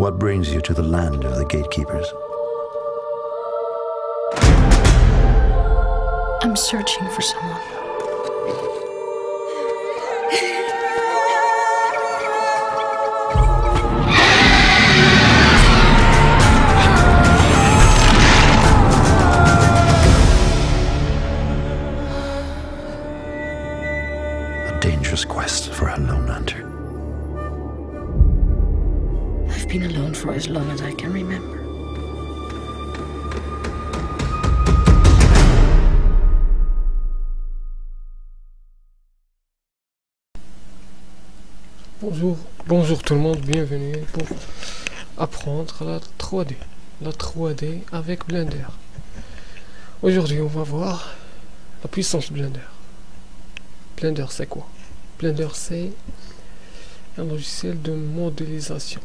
What brings you to the land of the gatekeepers? I'm searching for someone. A dangerous quest for a lone hunter. I've been alone for as long as I can remember. Bonjour tout le monde, bienvenue pour apprendre la 3D. La 3D avec Blender. Aujourd'hui on va voir la puissance de Blender. Blender c'est quoi? Blender c'est un logiciel de modélisation,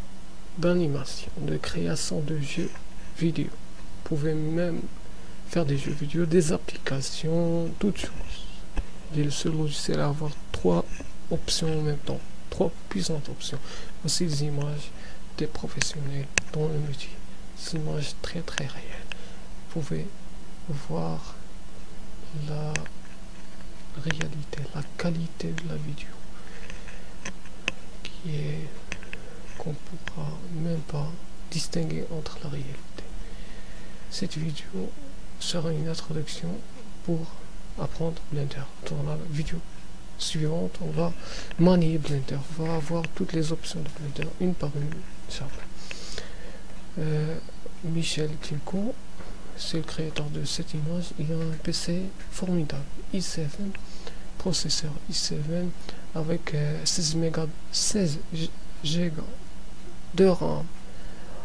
d'animation, de création de jeux vidéo. Vous pouvez même faire des jeux vidéo, des applications, toutes choses. Il est le seul logiciel à avoir 3 options en même temps. 3 puissantes options. Aussi des images des professionnels dans le métier. Des images très réelles. Vous pouvez voir la réalité, la qualité de la vidéo qui est qu'on pourra même pas distinguer entre la réalité. Cette vidéo sera une introduction pour apprendre Blender. Dans la vidéo suivante, on va manier Blender, on va avoir toutes les options de Blender, une par une, chaque. Michel Tilco, c'est le créateur de cette image. Il a un PC formidable, i7, processeur i7 avec 16 Go de RAM,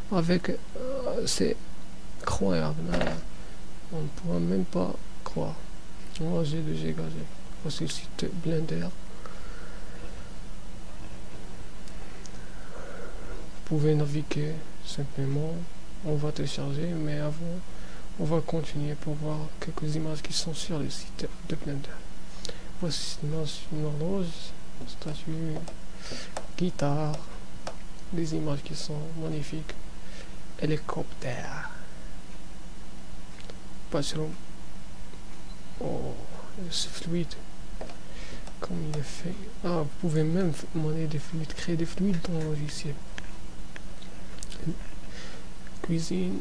avec c'est incroyable, on ne pourra même pas croire. Moi j'ai 2 Go. Voici le site Blender. Vous pouvez naviguer simplement. On va télécharger, mais avant, on va continuer pour voir quelques images qui sont sur le site de Blender. Voici une image, une horloge, une statue, guitare, des images qui sont magnifiques. Hélicoptère. Passeron. Oh, c'est fluide. Comme il est fait. Ah, vous pouvez même manier des fluides, créer des fluides dans le logiciel. Cuisine.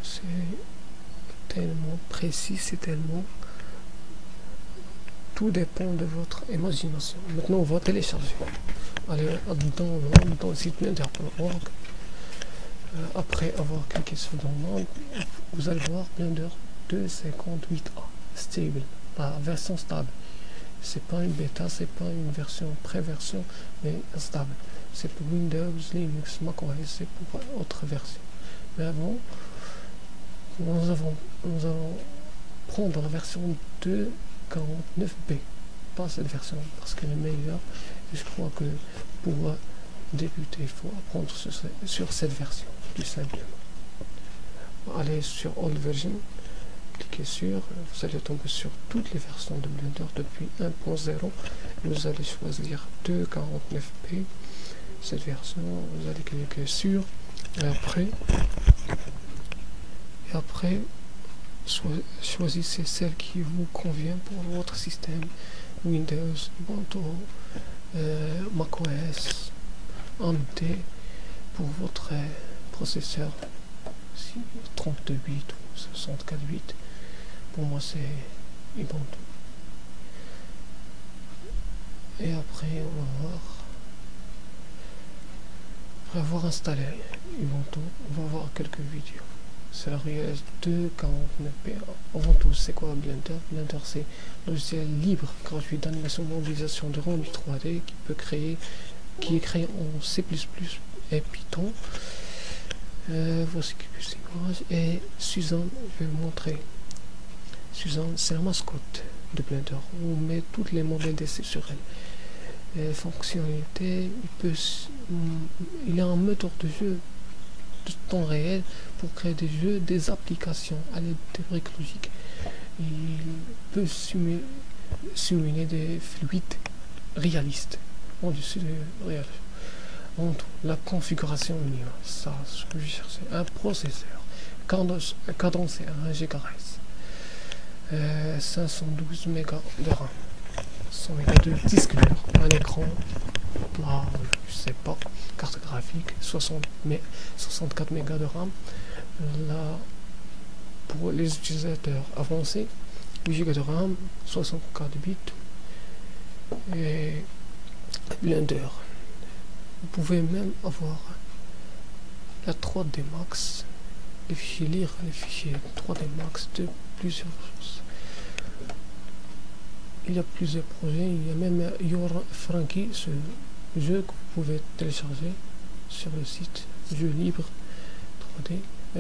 C'est tellement précis, c'est tellement... Tout dépend de votre imagination. Maintenant, on va télécharger. Allez, dans le site blender.org. Après avoir cliqué sur Download, vous allez voir Blender 2.58a stable, la version stable. C'est pas une bêta, c'est pas une version pré-version, mais stable. C'est pour Windows, Linux, macOS, c'est pour autre version. Mais avant, nous allons prendre la version 2.49b, pas cette version parce qu'elle est meilleure. Et je crois que pour débuter, il faut apprendre sur cette version, tout simplement. Allez sur All Version, cliquez sur, vous allez tomber sur toutes les versions de Blender depuis 1.0. Vous allez choisir 2.49p, cette version, vous allez cliquer sur, et après choisissez celle qui vous convient pour votre système Windows, Ubuntu, macOS, AMD, pour votre processeur 32 bits ou 64 bits. Pour moi c'est Ubuntu. Et après après avoir installé Ubuntu, on va voir quelques vidéos. C'est la Real 2.49p. Avant tout, c'est quoi Blender? Blender c'est un logiciel libre, gratuit d'animation, modélisation de rendu 3D qui est créé en C++ et Python. Voici quelques images. Et Suzanne, je vais vous montrer. Suzanne, c'est la mascotte de Blender. On met toutes les modèles d'essai sur elle. Fonctionnalité, il y a un moteur de jeu de temps réel pour créer des jeux, des applications à l'aide de briques logiques. Il peut simuler des fluides réalistes. au-dessus de réalisation. En tout, la configuration minimale, ça, ce que je cherchais, un processeur cadencé à 1 GHz, 512 mégas de RAM, 100 mégas de disque dur, un écran plat, je sais pas, carte graphique, 64 mégas de RAM. Là, pour les utilisateurs avancés, 8 Go de RAM, 64 bits et Blender. Vous pouvez même avoir la 3D Max, les fichiers lire, les fichiers 3D Max de plusieurs choses. Il y a plusieurs projets, il y a même Your Frankie, ce jeu que vous pouvez télécharger sur le site, jeu libre 3D. Un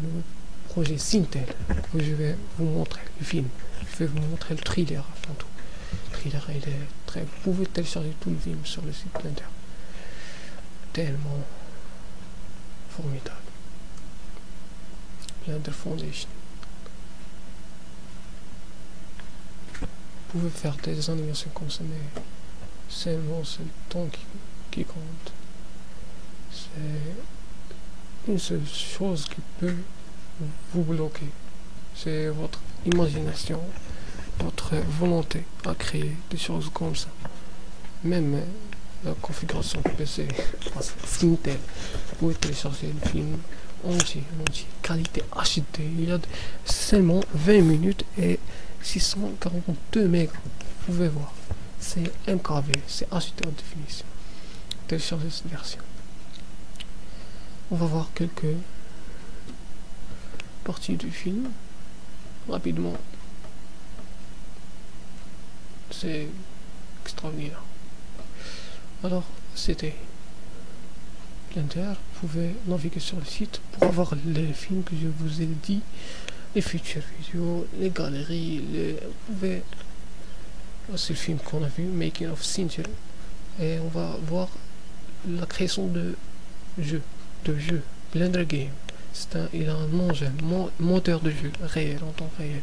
nouveau projet Sintel que je vais vous montrer, le film. Je vais vous montrer le thriller avant tout. Le thriller, il est très... Vous pouvez télécharger tout le film sur le site Blender. Tellement formidable. Blender Foundation. Vous pouvez faire des animations comme ça, mais seulement c'est le temps qui compte. C'est une seule chose qui peut vous bloquer. C'est votre imagination, votre volonté à créer des choses comme ça. Même la configuration du PC, Sintel, vous pouvez télécharger le film entier, qualité HD. Il y a seulement 20 minutes et 642 mégas. Vous pouvez voir, c'est MKV, c'est HD en définition. Téléchargez cette version. On va voir quelques parties du film rapidement. C'est extraordinaire. Alors, c'était Blender. Vous pouvez naviguer sur le site pour avoir les films que je vous ai dit, les futures vidéos, les galeries, vous pouvez... C'est le film qu'on a vu, Making of Sintel, et on va voir la création de jeu Blender Game. Il a un moteur de jeu réel, en temps réel.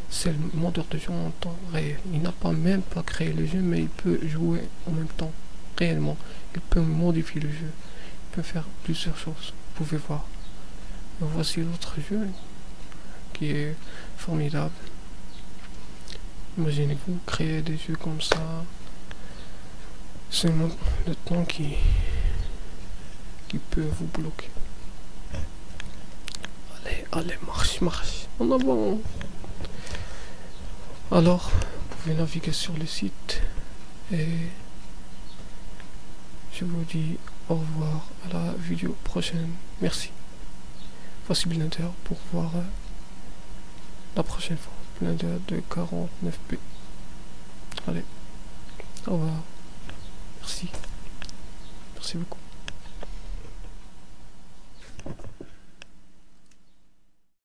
C'est le moteur de jeu en temps réel. Il n'a pas même pas créé le jeu, mais il peut jouer en même temps réellement. Il peut modifier le jeu. Il peut faire plusieurs choses. Vous pouvez voir. Voici l'autre jeu qui est formidable. Imaginez-vous créer des jeux comme ça. C'est le temps qui peut vous bloquer. Allez, marche, en avant. Alors, vous pouvez naviguer sur le site et je vous dis au revoir à la vidéo prochaine. Merci. Voici Blender pour voir la prochaine fois. Blender de 49p. Allez, au revoir. Merci beaucoup.